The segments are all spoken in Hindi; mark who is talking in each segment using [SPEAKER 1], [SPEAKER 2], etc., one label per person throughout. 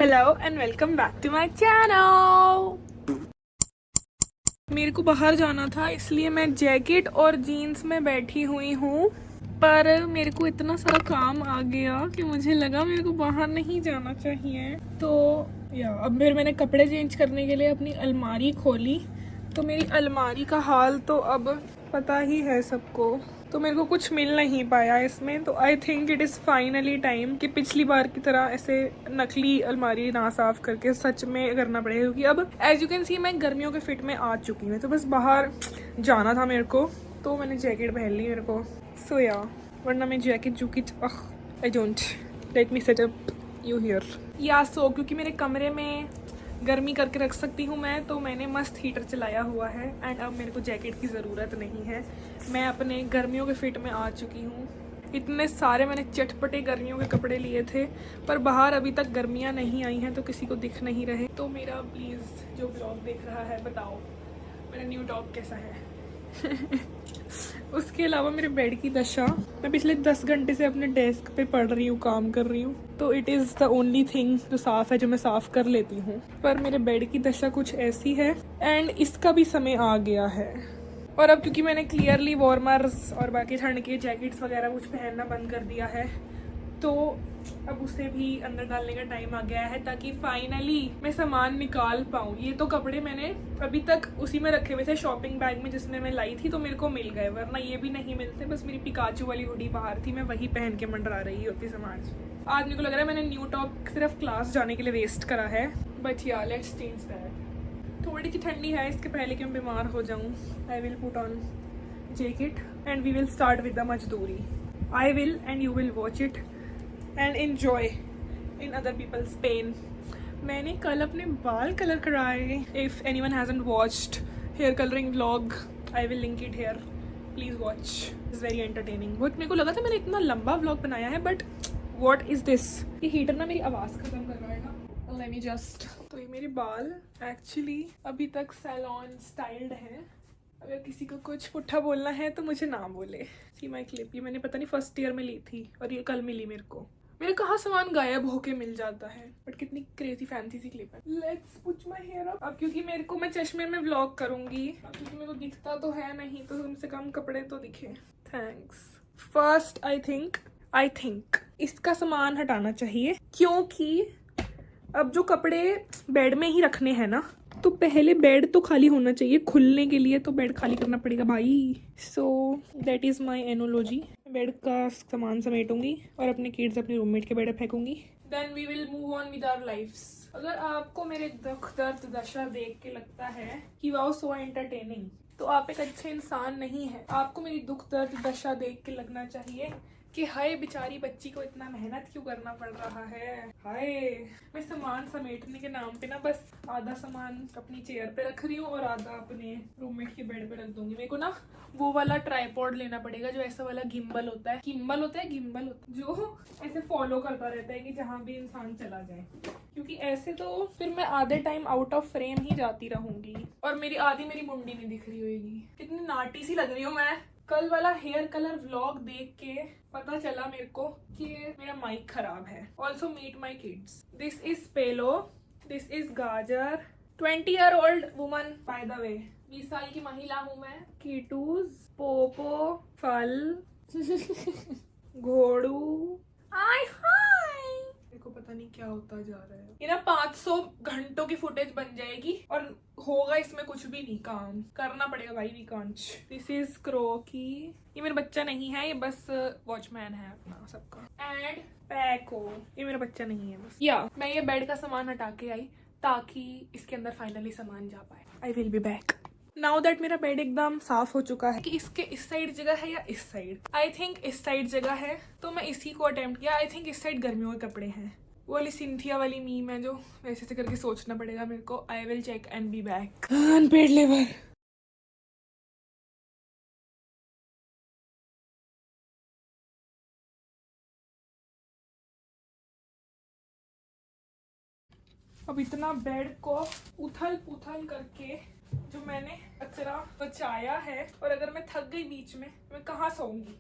[SPEAKER 1] Hello and welcome back to my channel. मेरे को बाहर जाना था इसलिए मैं जैकेट और जीन्स में बैठी हुई हूँ, पर मेरे को इतना सारा काम आ गया कि मुझे लगा मेरे को बाहर नहीं जाना चाहिए। तो अब फिर मैंने कपड़े चेंज करने के लिए अपनी अलमारी खोली, तो मेरी अलमारी का हाल तो अब पता ही है सबको। तो मेरे को कुछ मिल नहीं पाया इसमें, तो I think it is finally time कि पिछली बार की तरह ऐसे नकली अलमारी ना साफ करके सच में करना पड़ेगा, क्योंकि अब एज यू कैन सी मैं गर्मियों के फिट में आ चुकी हूँ। तो बस बाहर जाना था मेरे को, तो मैंने जैकेट पहन ली मेरे को। सो वरना मैं jacket I don't let me set up you here क्योंकि मेरे कमरे में गर्मी करके रख सकती हूँ मैं, तो मैंने मस्त हीटर चलाया हुआ है एंड अब मेरे को जैकेट की ज़रूरत नहीं है। मैं अपने गर्मियों के फिट में आ चुकी हूँ। इतने सारे मैंने चटपटे गर्मियों के कपड़े लिए थे, पर बाहर अभी तक गर्मियाँ नहीं आई हैं तो किसी को दिख नहीं रहे। तो मेरा प्लीज़ जो ब्लॉग देख रहा है बताओ मेरा न्यू टॉप कैसा है। उसके अलावा मेरे बेड की दशा, मैं पिछले 10 घंटे से अपने डेस्क पे पढ़ रही हूँ, काम कर रही हूँ, तो it is the only thing जो साफ़ है, जो मैं साफ़ कर लेती हूँ। पर मेरे बेड की दशा कुछ ऐसी है एंड इसका भी समय आ गया है। और अब क्योंकि मैंने क्लियरली वार्मर्स और बाकी ठंड के जैकेट्स वगैरह कुछ पहनना बंद कर दिया है, तो अब उसे भी अंदर डालने का टाइम आ गया है, ताकि फाइनली मैं सामान निकाल पाऊँ। ये तो कपड़े मैंने अभी तक उसी में रखे हुए थे शॉपिंग बैग में जिसमें मैं लाई थी, तो मेरे को मिल गए, वरना ये भी नहीं मिलते। बस मेरी पिकाचू वाली हुडी बाहर थी, मैं वही पहन के मंडरा रही होती समाज। आज मेरे को लग रहा है मैंने न्यू टॉप सिर्फ क्लास जाने के लिए वेस्ट करा है, बट या लेट्स चेंज दैट। थोड़ी सी ठंडी है, इसके पहले कि मैं बीमार हो जाऊँ। I will put on jacket and we will start with the मजदूरी। I will and you will watch it and enjoy in other people's pain. मैंने कल अपने बाल कलर कराए। If anyone hasn't watched hair colouring vlog, I will link it here, please watch, is very entertaining. But मेरे को लगा था मैंने इतना लंबा व्लॉग बनाया है, बट वॉट इज़ दिस। ये हीटर ना मेरी आवाज़ ख़त्म कर रहा है ना। लेट मी जस्ट, तो ये मेरे बाल एक्चुअली अभी तक सैलॉन स्टाइल्ड हैं। अगर किसी को कुछ पुट्ठा बोलना है तो मुझे ना बोले। सी माई क्लिप, ये मैंने पता नहीं फर्स्ट ईयर में ली थी और ये कल मिली मेरे को। मेरे कहाँ सामान गायब होके मिल जाता है, बट कितनी क्रेजी फैंसी सी क्लिप है। Let's put my hair up. अब क्योंकि मेरे को मैं चश्मे में व्लॉग करूंगी, क्योंकि मेरे को दिखता तो है नहीं, तो कम से कम कपड़े तो दिखे। थैंक्स। फर्स्ट आई थिंक इसका सामान हटाना चाहिए, क्योंकि अब जो कपड़े बेड में ही रखने हैं ना, तो पहले बेड तो खाली होना चाहिए। खुलने के लिए तो बेड खाली करना पड़ेगा भाई। So that is my analogy. Bed का सामान समेटूंगी और अपने किड्स अपने रूममेट के बेड पे फेंकूंगी। Then we will move on with our lifes. अगर आपको मेरे दुख दर्द दशा देख के लगता है कि वाओ सो एंटरटेनिंग, तो आप एक अच्छे इंसान नहीं है। आपको मेरी दुख दर्द दशा देख के लगना चाहिए कि हाय बेचारी बच्ची को इतना मेहनत क्यों करना पड़ रहा है। हाय, मैं सामान समेटने के नाम पे ना बस आधा सामान अपनी चेयर पे रख रही हूँ और आधा अपने रूममेट के बेड पे रख दूंगी। मेरे को ना वो वाला ट्राइपॉड लेना पड़ेगा जो ऐसा वाला गिम्बल होता है, जो ऐसे फॉलो करता रहता है कि जहाँ भी इंसान चला जाए, क्योंकि ऐसे तो फिर मैं आधे टाइम आउट ऑफ फ्रेम ही जाती रहूंगी और मेरी आधी मेरी मुंडी नहीं दिख रही होगी। कितनी नाटी सी लग रही हूँ मैं। कल वाला हेयर कलर व्लॉग देख के पता चला मेरे को कि मेरा माइक खराब है। Also meet my kids. This is पेलो, दिस इज गाजर, 20-year-old वुमन बाय द वे, 20 साल की महिला हूँ मैं। कीटूज, पोपो, फल, घोड़ू, आय हाय। मेरे को पता नहीं क्या होता जा रहा है। ये ना 500 घंटों की फुटेज बन जाएगी और होगा इसमें कुछ भी नहीं, काम करना पड़ेगा भाई। We can't. दिस इज क्रोकी, ये मेरा बच्चा नहीं है, ये बस वॉचमैन है अपना सबका। एंड पैको, ये मेरा बच्चा नहीं है बस। मैं ये बेड का सामान हटा के आई ताकि इसके अंदर फाइनली सामान जा पाए। आई will be back now that मेरा बेड एकदम साफ हो चुका है। कि इसके इस साइड जगह है या इस साइड, आई थिंक इस साइड जगह है, तो मैं इसी को अटेम्प्ट किया। आई थिंक इस साइड गर्मियों के कपड़े हैं। वो वाली सिंथिया वाली मीम है जो वैसे से करके सोचना पड़ेगा मेरे को। I will check and be back. Unpaid labour. अब इतना बेड को उथल पुथल करके जो मैंने कचरा बचाया है, और अगर मैं थक गई बीच में, मैं कहाँ सोऊंगी।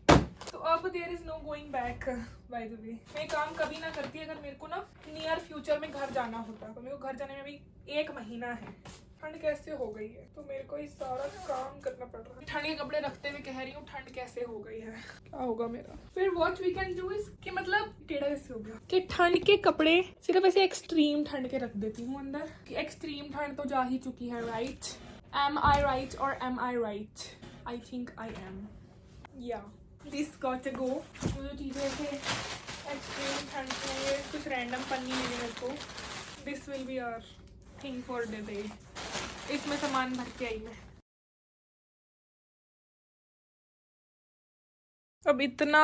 [SPEAKER 1] तो अब there is no going back. By the way मैं काम कभी ना करती अगर मेरे को ना नियर फ्यूचर में घर जाना होता। तो मेरे को घर जाने में अभी 1 महीना है। ठंड कैसे हो गई है तो मेरे को इस सारा काम करना पड़ रहा है। ठंड के कपड़े रखते हुए कह रही हूँ ठंड कैसे हो गई है, क्या होगा मेरा। फिर what we can do is कि मतलब टेढ़ा कैसे हो गया कि ठंड के कपड़े सिर्फ ऐसे एक्सट्रीम ठंड के रख देती हूँ अंदर कि एक्सट्रीम ठंड तो जा ही चुकी है। राइट, एम आई राइट और am I right? I think I am. या दिस गॉट टू गो। जो चीज़ें ऐसे एक्सट्रीम ठंड में कुछ रैंडम पन्नी मिली मेरे को, this will be our thing for the day. इसमें सामान भर के आई मैं। अब इतना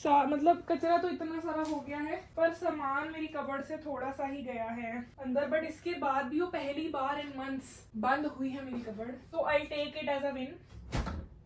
[SPEAKER 1] मतलब कचरा तो इतना सारा हो गया है पर सामान मेरी कबर्ड से थोड़ा सा ही गया है अंदर। बट इसके बाद भी वो पहली बार इन मंथ्स बंद हुई है मेरी कबर्ड। तो I take it as a win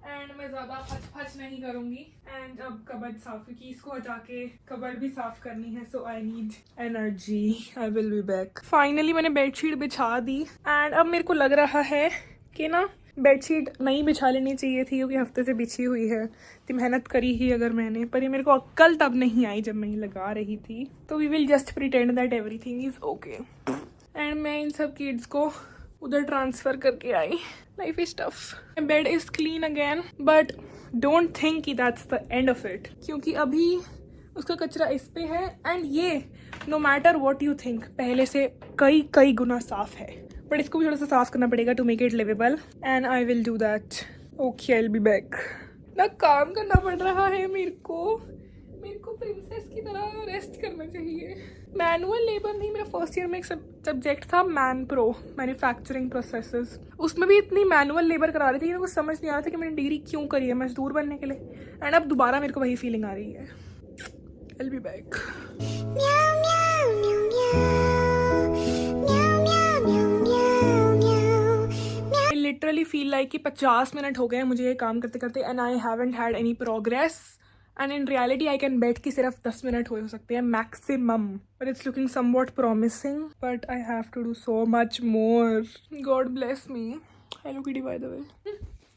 [SPEAKER 1] and मैं ज़्यादा फच नहीं करूँगी। एंड अब कबर्ड साफ, क्योंकि इसको हटा के कबर्ड भी साफ करनी है। So I need energy. I will be back. Finally मैंने बेडशीट बिछा दी एंड अब मेरे को लग रहा है कि ना बेडशीट नहीं बिछा लेनी चाहिए थी क्योंकि हफ्ते से बिछी हुई है। तो मेहनत करी ही अगर मैंने, पर ये मेरे को अक्ल तब नहीं आई जब मैं ये लगा रही थी। तो we will just pretend that everything is okay. And मैं इन सब किड्स को उधर ट्रांसफ़र करके आई। Life is tough. Bed is clean again but don't think कि that's the end of it, क्योंकि अभी उसका कचरा इस पे है एंड ये no matter what you think पहले से कई गुना साफ है। बट इसको भी थोड़ा सा साफ करना पड़ेगा to make it liveable and I will do that. Okay I will be back. ना काम करना पड़ रहा है मेरे को प्रिंसेस की तरह रेस्ट करना चाहिए। मैनुअल लेबर नहीं, मेरा फर्स्ट ईयर में एक सब्जेक्ट था मैन प्रो, मैन्युफैक्चरिंग प्रोसेसेस। उसमें भी इतनी मैनुअल लेबर करा रही थी, मेरे को समझ नहीं आ रहा था कि मैंने डिग्री क्यों करी है मजदूर बनने के लिए। एंड अब दोबारा मेरे को वही फीलिंग आ रही है। आई will be back. Literally feel like कि 50 मिनट हो गए हैं मुझे ये काम करते करते and I haven't had any progress. And in reality I can bet कि सिर्फ 10 मिनट हो सकते हैं maximum, but it's looking somewhat promising. But I have to do so much more. God bless me. Hello kiddie by the way.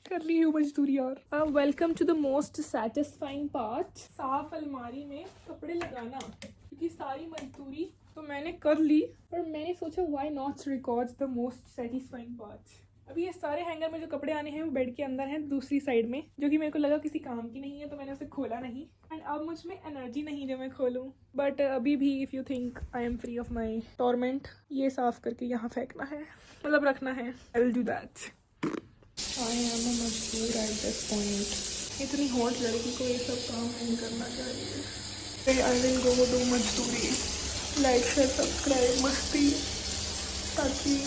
[SPEAKER 1] कर रही हूँ मजदूरी यार। Welcome to the most satisfying part, साफ अलमारी में कपड़े लगाना। क्योंकि सारी मजदूरी तो मैंने कर ली पर मैंने सोचा why not record the most satisfying part. अभी ये सारे हैंगर में जो कपड़े आने हैं वो बेड के अंदर हैं दूसरी साइड में, जो कि मेरे को लगा किसी काम की नहीं है तो मैंने उसे खोला नहीं। एंड अब मुझ में एनर्जी नहीं जो मैं खोलूँ। बट अभी भी if you think I M free of my torment, ये साफ करके यहाँ फेंकना है, मतलब रखना है। आई will do that. I am a मजदूर एट दिस पॉइंट। इतनी हॉट लड़की को ये सब काम नहीं करना चाहिए। आई विल गो डू मजदूरी। लाइक शेयर सब्सक्राइब मस्ती, ताकि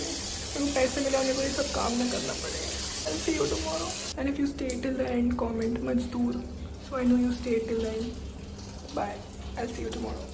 [SPEAKER 1] तो पैसे मिलाने को ये सब काम ना करना पड़े। I'll see you tomorrow. And if you stay till the end, comment मजदूर. So I know you stayed till the end. Bye. I'll see you tomorrow.